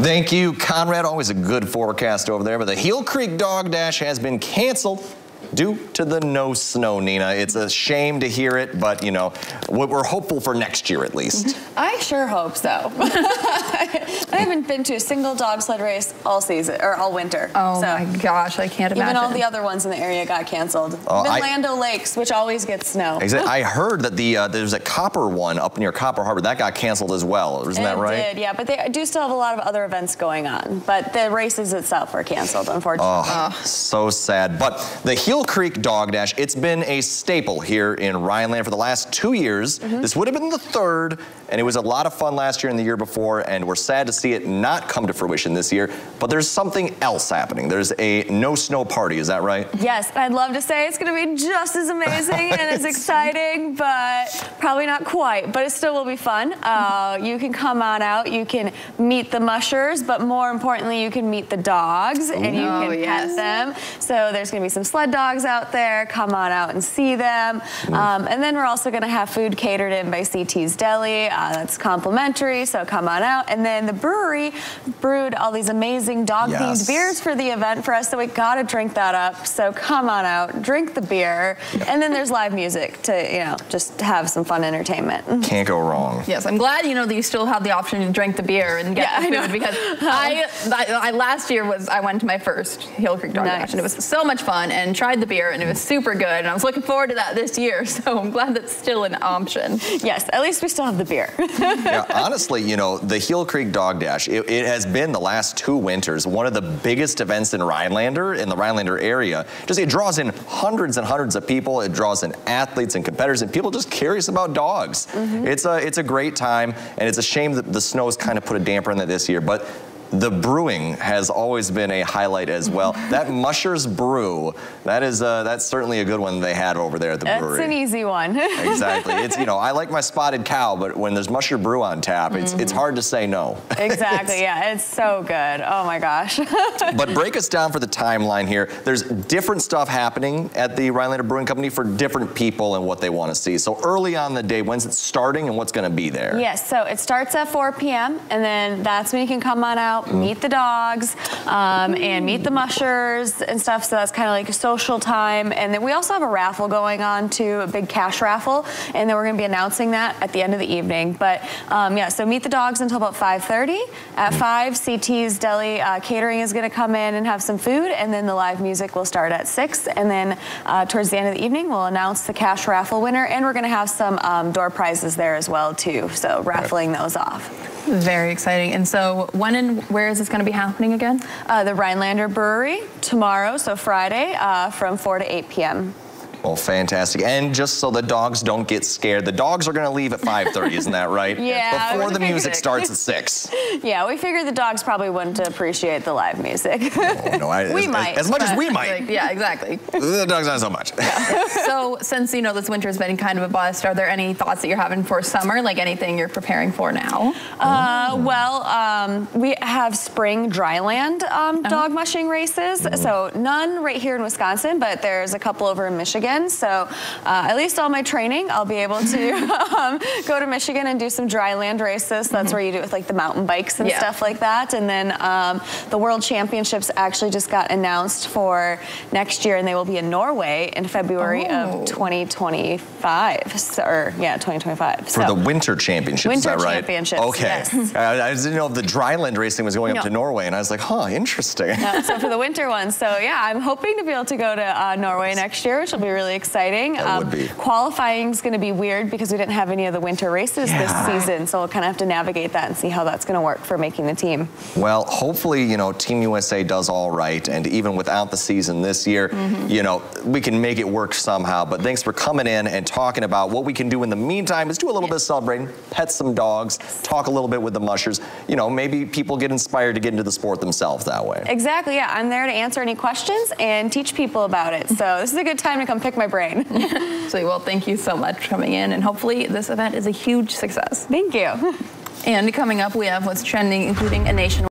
Thank you, Conrad. Always a good forecast over there. But the Heel Creek Dog Dash has been canceled due to the no snow, Niina. It's a shame to hear it, but, you know, we're hopeful for next year at least. I sure hope so. I haven't been to a single dog sled race all season, or all winter. Oh my gosh, I can't imagine. Even all the other ones in the area got canceled. Even Lando Lakes, which always gets snow. Exactly. I heard that there's a Copper one up near Copper Harbor. That got canceled as well. Isn't that right? It did, yeah. But they do still have a lot of other events going on. But the races itself were canceled, unfortunately. Oh, so sad. But the Heel Creek Dog Dash, it's been a staple here in Rhineland for the last 2 years. This would have been the third, and it was a lot of fun last year and the year before, and we're sad to see it not come to fruition this year. But there's something else happening. There's a no snow party, is that right? Yes, I'd love to say it's going to be just as amazing and as exciting, but probably not quite. But it still will be fun. You can come on out, you can meet the mushers, but more importantly, you can meet the dogs and you can pet them. So there's going to be some sled dogs out there. Come on out and see them. And then we're also going to have food catered in by CT's Deli. That's complimentary, so come on out. And then the brewery brewed all these amazing dog-themed beers for the event for us, so we got to drink that up. So come on out, drink the beer, and then there's live music to, you know, just have some fun entertainment. Can't go wrong. Yes, I'm glad, you know, that you still have the option to drink the beer and get the food, because I last year I went to my first Heel Creek Dog Dash, and it was so much fun, and tried the beer, and it was super good, and I was looking forward to that this year, so I'm glad that's still an option. Yes, at least we still have the beer. Yeah, honestly, you know, the Heel Creek Dog Dash, it has been the last 2 winters one of the biggest events in the Rhinelander area. Just it draws in hundreds and hundreds of people. It draws in athletes and competitors and people just curious about dogs. It's a great time, and it's a shame that the snow's kind of put a damper on that this year, but the brewing has always been a highlight as well. That Mushers brew, that's certainly a good one they had over there at the brewery. That's an easy one. Exactly. It's, you know, I like my Spotted Cow, but when there's Musher Brew on tap, it's hard to say no. Exactly. Yeah, it's so good. Oh my gosh. But break us down for the timeline here. There's different stuff happening at the Rhinelander Brewing Company for different people and what they want to see. So early on the day, when's it starting and what's going to be there? Yes, so it starts at 4 p.m. and then that's when you can come on out, meet the dogs, and meet the mushers and stuff. So that's kind of like a social time. And then we also have a raffle going on too, a big cash raffle. And then we're going to be announcing that at the end of the evening. But yeah, so meet the dogs until about 5:30. At 5, CT's Deli Catering is going to come in and have some food. And then the live music will start at 6. And then towards the end of the evening, we'll announce the cash raffle winner. And we're going to have some door prizes there as well too. So raffling those off. Very exciting. And so when and where is this going to be happening again? The Rhinelander Brewery tomorrow, so Friday, from 4 to 8 p.m. Well, fantastic. And just so the dogs don't get scared, the dogs are going to leave at 5:30, isn't that right? Yeah. Before the music starts at 6. Yeah, we figured the dogs probably wouldn't appreciate the live music. No, we might. As much as we might. Like, yeah, exactly. The dogs not so much. Yeah. So since, you know, this winter's been kind of a bust, are there any thoughts that you're having for summer, like anything you're preparing for now? Well, we have spring dryland dog mushing races. So none right here in Wisconsin, but there's a couple over in Michigan. So at least all my training, I'll be able to go to Michigan and do some dryland races. That's where you do it with like the mountain bikes and stuff like that. And then the World Championships actually just got announced for next year, and they will be in Norway in February of 2025. So, or yeah, 2025. For the Winter Championships, is that right? Winter Championships, okay. yes. I didn't know if the dryland racing was going up to Norway, and I was like, huh, interesting. So for the winter ones, so yeah, I'm hoping to be able to go to Norway next year, which will be really exciting. That would be. Qualifying is going to be weird because we didn't have any of the winter races this season, so we'll kind of have to navigate that and see how that's going to work for making the team. Well, hopefully, you know, Team USA does all right, and even without the season this year, you know, we can make it work somehow. But thanks for coming in and talking about what we can do in the meantime is do a little bit of celebrating, pet some dogs, talk a little bit with the mushers. You know, maybe people get inspired to get into the sport themselves that way. Exactly, yeah. I'm there to answer any questions and teach people about it. So this is a good time to come pick my brain. So, well, thank you so much for coming in, and hopefully this event is a huge success. Thank you. And coming up, we have what's trending, including a nationwide